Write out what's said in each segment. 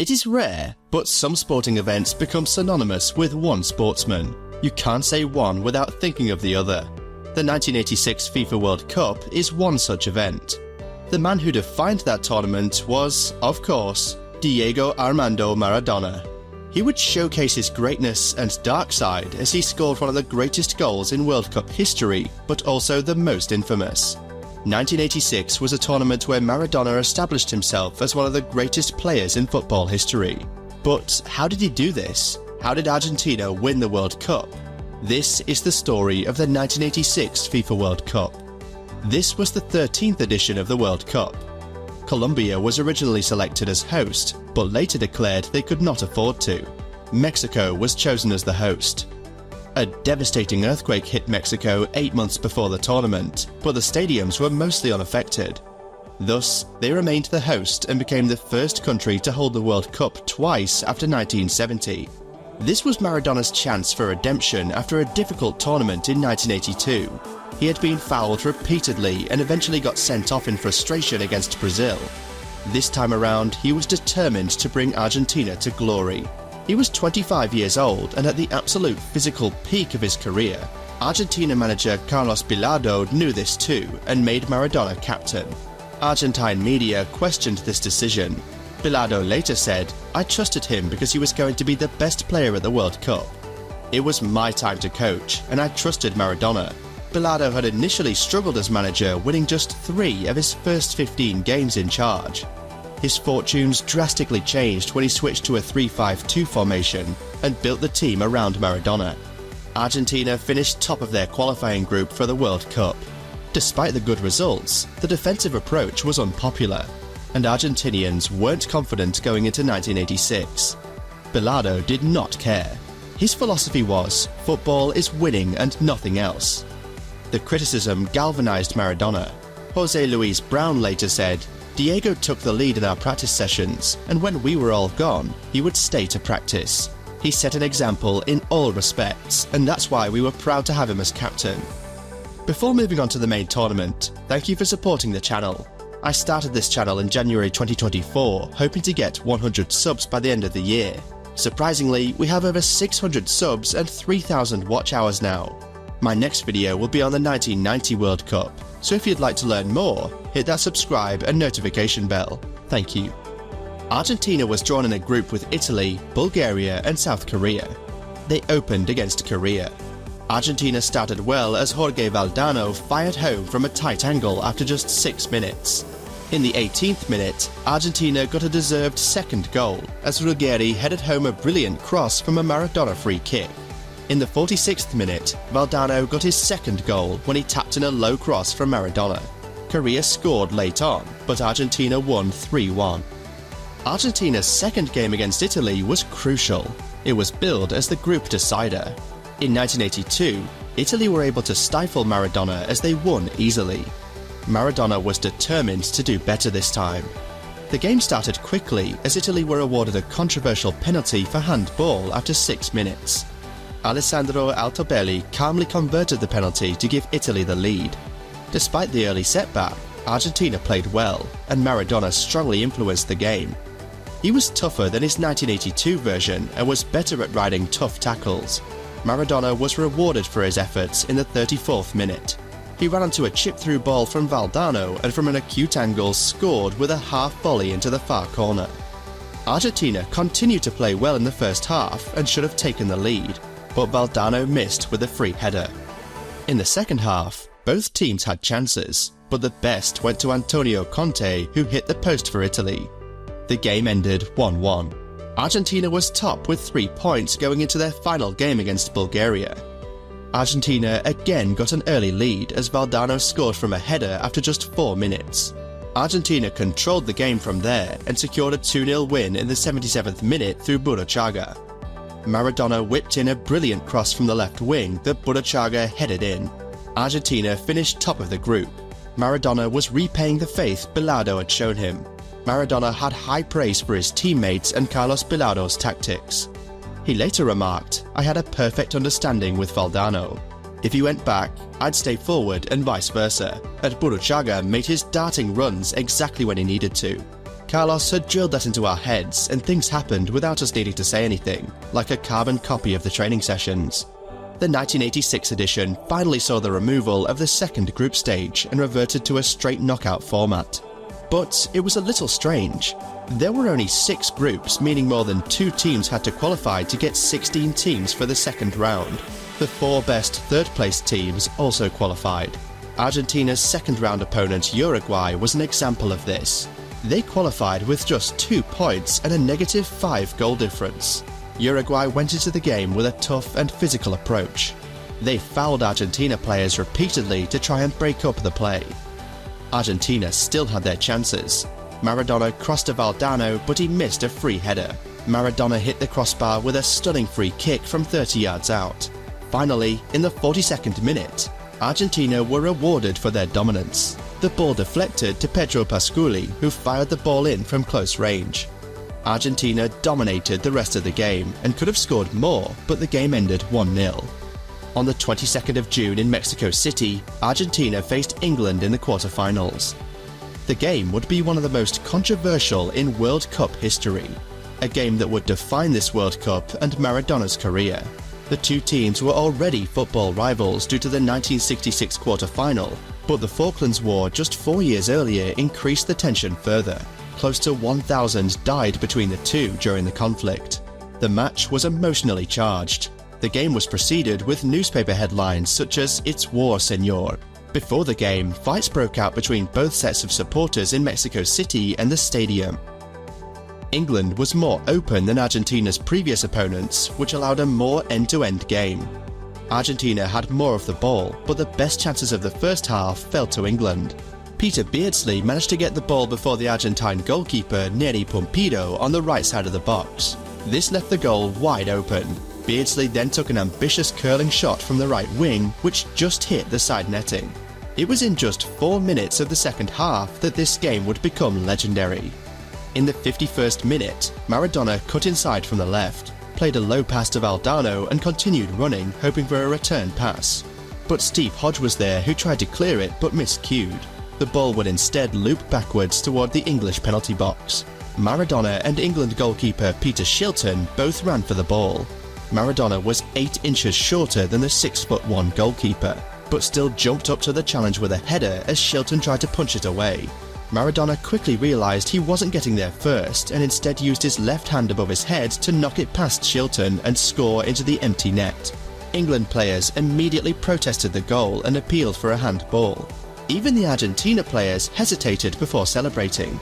It is rare, but some sporting events become synonymous with one sportsman. You can't say one without thinking of the other. The 1986 FIFA World Cup is one such event. The man who defined that tournament was, of course, Diego Armando Maradona. He would showcase his greatness and dark side as he scored one of the greatest goals in World Cup history, but also the most infamous. 1986 was a tournament where Maradona established himself as one of the greatest players in football history. But how did he do this? How did Argentina win the World Cup? This is the story of the 1986 FIFA World Cup. This was the 13th edition of the World Cup. Colombia was originally selected as host, but later declared they could not afford to. Mexico was chosen as the host. A devastating earthquake hit Mexico 8 months before the tournament, but the stadiums were mostly unaffected. Thus, they remained the host and became the first country to hold the World Cup twice after 1970. This was Maradona's chance for redemption after a difficult tournament in 1982. He had been fouled repeatedly and eventually got sent off in frustration against Brazil. This time around, he was determined to bring Argentina to glory. He was 25 years old and at the absolute physical peak of his career. Argentina manager Carlos Bilardo knew this too and made Maradona captain. Argentine media questioned this decision. Bilardo later said, "I trusted him because he was going to be the best player at the World Cup. It was my time to coach and I trusted Maradona." Bilardo had initially struggled as manager, winning just 3 of his first 15 games in charge. His fortunes drastically changed when he switched to a 3-5-2 formation and built the team around Maradona. Argentina finished top of their qualifying group for the World Cup. Despite the good results, the defensive approach was unpopular, and Argentinians weren't confident going into 1986. Bilardo did not care. His philosophy was, football is winning and nothing else. The criticism galvanized Maradona. Jose Luis Brown later said, "Diego took the lead in our practice sessions, and when we were all gone, he would stay to practice. He set an example in all respects, and that's why we were proud to have him as captain." Before moving on to the main tournament, thank you for supporting the channel. I started this channel in January 2024, hoping to get 100 subs by the end of the year. Surprisingly, we have over 600 subs and 3,000 watch hours now. My next video will be on the 1990 World Cup, so if you'd like to learn more, hit that subscribe and notification bell. Thank you. Argentina was drawn in a group with Italy, Bulgaria and South Korea. They opened against Korea. Argentina started well as Jorge Valdano fired home from a tight angle after just 6 minutes. In the 18th minute, Argentina got a deserved second goal as Ruggeri headed home a brilliant cross from a Maradona free kick. In the 46th minute, Valdano got his second goal when he tapped in a low cross from Maradona. Korea scored late on, but Argentina won 3-1. Argentina's second game against Italy was crucial. It was billed as the group decider. In 1982, Italy were able to stifle Maradona as they won easily. Maradona was determined to do better this time. The game started quickly as Italy were awarded a controversial penalty for handball after 6 minutes. Alessandro Altobelli calmly converted the penalty to give Italy the lead. Despite the early setback, Argentina played well, and Maradona strongly influenced the game. He was tougher than his 1982 version and was better at riding tough tackles. Maradona was rewarded for his efforts in the 34th minute. He ran onto a chip-through ball from Valdano and from an acute angle scored with a half volley into the far corner. Argentina continued to play well in the first half and should have taken the lead, but Valdano missed with a free header. In the second half, both teams had chances, but the best went to Antonio Conte, who hit the post for Italy. The game ended 1-1. Argentina was top with 3 points going into their final game against Bulgaria. Argentina again got an early lead as Valdano scored from a header after just 4 minutes. Argentina controlled the game from there and secured a 2-0 win in the 77th minute through Burruchaga. Maradona whipped in a brilliant cross from the left wing that Burruchaga headed in. Argentina finished top of the group. Maradona was repaying the faith Bilardo had shown him. Maradona had high praise for his teammates and Carlos Bilardo's tactics. He later remarked, "I had a perfect understanding with Valdano. If he went back, I'd stay forward and vice versa, and Burruchaga made his darting runs exactly when he needed to." Carlos had drilled that into our heads and things happened without us needing to say anything, like a carbon copy of the training sessions. The 1986 edition finally saw the removal of the second group stage and reverted to a straight knockout format. But it was a little strange. There were only 6 groups, meaning more than 2 teams had to qualify to get 16 teams for the second round. The 4 best third-placed teams also qualified. Argentina's second-round opponent Uruguay was an example of this. They qualified with just 2 points and a -5 goal difference. Uruguay went into the game with a tough and physical approach. They fouled Argentina players repeatedly to try and break up the play. Argentina still had their chances. Maradona crossed to Valdano, but he missed a free header. Maradona hit the crossbar with a stunning free kick from 30 yards out. Finally, in the 42nd minute, Argentina were rewarded for their dominance. The ball deflected to Pedro Pasculi, who fired the ball in from close range. Argentina dominated the rest of the game and could have scored more, but the game ended 1-0. On the 22nd of June in Mexico City, Argentina faced England in the quarter-finals. The game would be one of the most controversial in World Cup history, a game that would define this World Cup and Maradona's career. The 2 teams were already football rivals due to the 1966 quarter-final, but the Falklands War just 4 years earlier increased the tension further. Close to 1,000 died between the two during the conflict. The match was emotionally charged. The game was preceded with newspaper headlines such as "It's war, señor." Before the game, fights broke out between both sets of supporters in Mexico City and the stadium. England was more open than Argentina's previous opponents, which allowed a more end-to-end game. Argentina had more of the ball, but the best chances of the first half fell to England. Peter Beardsley managed to get the ball before the Argentine goalkeeper Neri Pumpido on the right side of the box. This left the goal wide open. Beardsley then took an ambitious curling shot from the right wing, which just hit the side netting. It was in just 4 minutes of the second half that this game would become legendary. In the 51st minute, Maradona cut inside from the left, played a low pass to Valdano and continued running, hoping for a return pass. But Steve Hodge was there, who tried to clear it but miscued. The ball would instead loop backwards toward the English penalty box. Maradona and England goalkeeper Peter Shilton both ran for the ball. Maradona was 8 inches shorter than the 6'1" goalkeeper, but still jumped up to the challenge with a header as Shilton tried to punch it away. Maradona quickly realised he wasn't getting there first and instead used his left hand above his head to knock it past Shilton and score into the empty net. England players immediately protested the goal and appealed for a handball. Even the Argentina players hesitated before celebrating.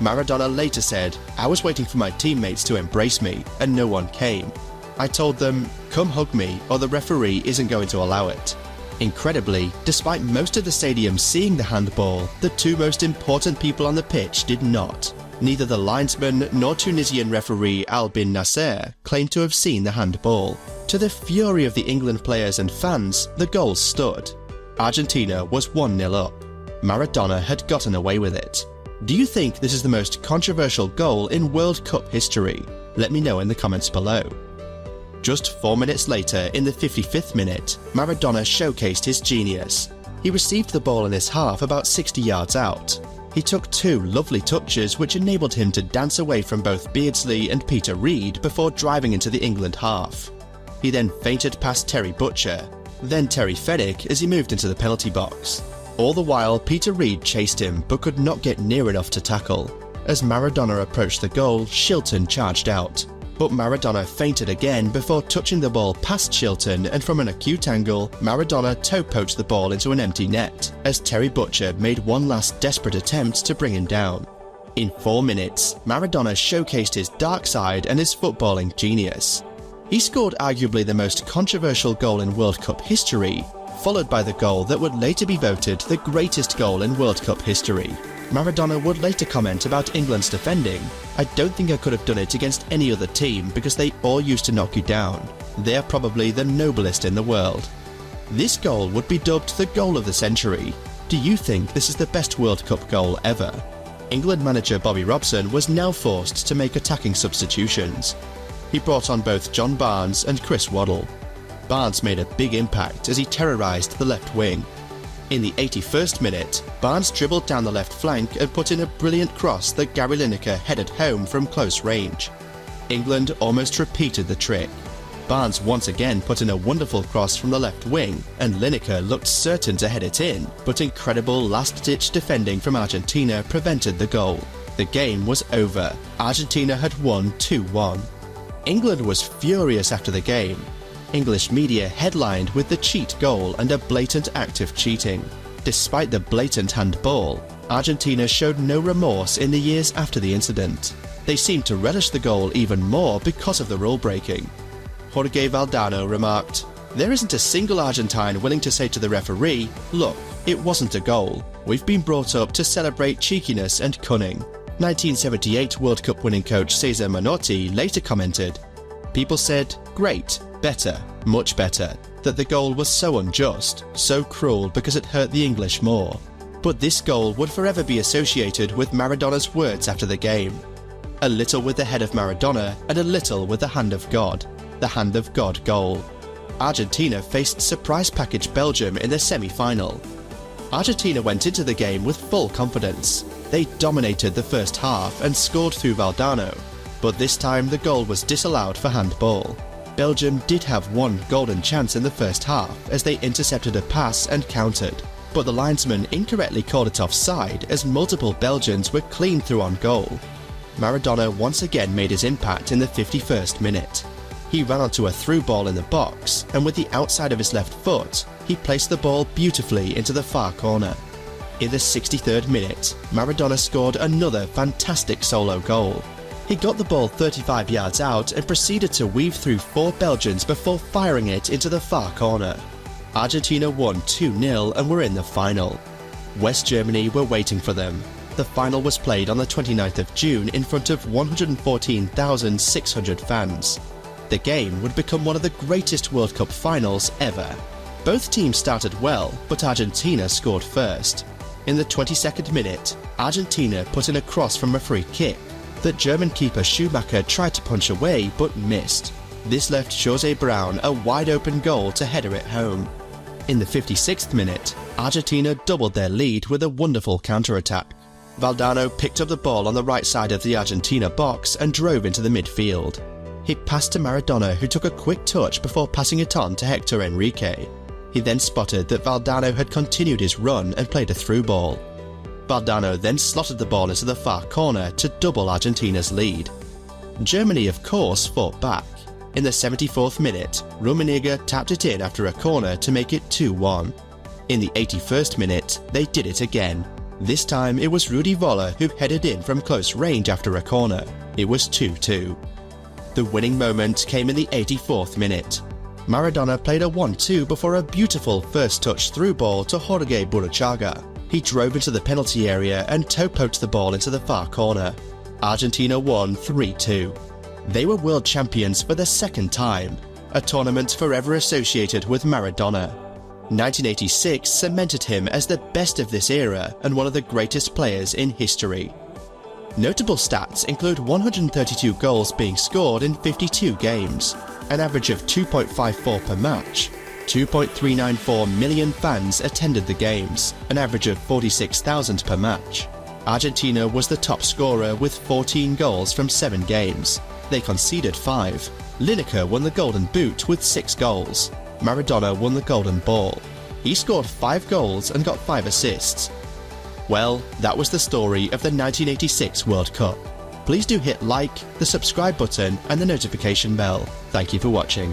Maradona later said, "I was waiting for my teammates to embrace me and no one came. I told them, 'Come hug me or the referee isn't going to allow it.'" Incredibly, despite most of the stadium seeing the handball, the 2 most important people on the pitch did not. Neither the linesman nor Tunisian referee Al Bin Nasser claimed to have seen the handball. To the fury of the England players and fans, the goal stood. Argentina was 1-0 up. Maradona had gotten away with it. Do you think this is the most controversial goal in World Cup history? Let me know in the comments below. Just 4 minutes later, in the 55th minute, Maradona showcased his genius. He received the ball in his half about 60 yards out. He took 2 lovely touches which enabled him to dance away from both Beardsley and Peter Reid before driving into the England half. He then feinted past Terry Butcher, then Terry Fenwick as he moved into the penalty box. All the while, Peter Reid chased him but could not get near enough to tackle. As Maradona approached the goal, Shilton charged out. But Maradona feinted again before touching the ball past Shilton, and from an acute angle, Maradona toe-poached the ball into an empty net, as Terry Butcher made one last desperate attempt to bring him down. In 4 minutes, Maradona showcased his dark side and his footballing genius. He scored arguably the most controversial goal in World Cup history, followed by the goal that would later be voted the greatest goal in World Cup history. Maradona would later comment about England's defending, "I don't think I could have done it against any other team because they all used to knock you down. They're probably the noblest in the world." This goal would be dubbed the goal of the century. Do you think this is the best World Cup goal ever? England manager Bobby Robson was now forced to make attacking substitutions. He brought on both John Barnes and Chris Waddle. Barnes made a big impact as he terrorised the left wing. In the 81st minute, Barnes dribbled down the left flank and put in a brilliant cross that Gary Lineker headed home from close range. England almost repeated the trick. Barnes once again put in a wonderful cross from the left wing, and Lineker looked certain to head it in, but incredible last-ditch defending from Argentina prevented the goal. The game was over. Argentina had won 2-1. England was furious after the game. English media headlined with the cheat goal and a blatant act of cheating. Despite the blatant handball, Argentina showed no remorse in the years after the incident. They seemed to relish the goal even more because of the rule breaking. Jorge Valdano remarked, "There isn't a single Argentine willing to say to the referee, 'Look, it wasn't a goal. We've been brought up to celebrate cheekiness and cunning.'" 1978 World Cup winning coach Cesar Menotti later commented, "People said, 'Great, better, much better,' that the goal was so unjust, so cruel because it hurt the English more. But this goal would forever be associated with Maradona's words after the game. A little with the head of Maradona and a little with the hand of God. The hand of God goal." Argentina faced surprise package Belgium in the semi-final. Argentina went into the game with full confidence. They dominated the first half and scored through Valdano, but this time the goal was disallowed for handball. Belgium did have one golden chance in the first half as they intercepted a pass and countered, but the linesman incorrectly called it offside as multiple Belgians were cleaned through on goal. Maradona once again made his impact in the 51st minute. He ran onto a through ball in the box, and with the outside of his left foot, he placed the ball beautifully into the far corner. In the 63rd minute, Maradona scored another fantastic solo goal. He got the ball 35 yards out and proceeded to weave through 4 Belgians before firing it into the far corner. Argentina won 2-0 and were in the final. West Germany were waiting for them. The final was played on the 29th of June in front of 114,600 fans. The game would become one of the greatest World Cup finals ever. Both teams started well, but Argentina scored first. In the 22nd minute, Argentina put in a cross from a free kick that German keeper Schumacher tried to punch away but missed. This left Jose Brown a wide open goal to header it home. In the 56th minute, Argentina doubled their lead with a wonderful counter-attack. Valdano picked up the ball on the right side of the Argentina box and drove into the midfield. He passed to Maradona, who took a quick touch before passing it on to Hector Enrique. He then spotted that Valdano had continued his run and played a through ball. Valdano then slotted the ball into the far corner to double Argentina's lead. Germany, of course, fought back. In the 74th minute, Rummenigge tapped it in after a corner to make it 2-1. In the 81st minute, they did it again. This time it was Rudi Völler who headed in from close range after a corner. It was 2-2. The winning moment came in the 84th minute. Maradona played a 1-2 before a beautiful first touch through ball to Jorge Burruchaga. He drove into the penalty area and toe-poked the ball into the far corner. Argentina won 3-2. They were world champions for the second time, a tournament forever associated with Maradona. 1986 cemented him as the best of this era and one of the greatest players in history. Notable stats include 132 goals being scored in 52 games, an average of 2.54 per match. 2.394 million fans attended the games, an average of 46,000 per match. Argentina was the top scorer with 14 goals from 7 games. They conceded 5. Lineker won the Golden Boot with 6 goals. Maradona won the Golden Ball. He scored 5 goals and got 5 assists. Well, that was the story of the 1986 World Cup. Please do hit like, the subscribe button and the notification bell. Thank you for watching.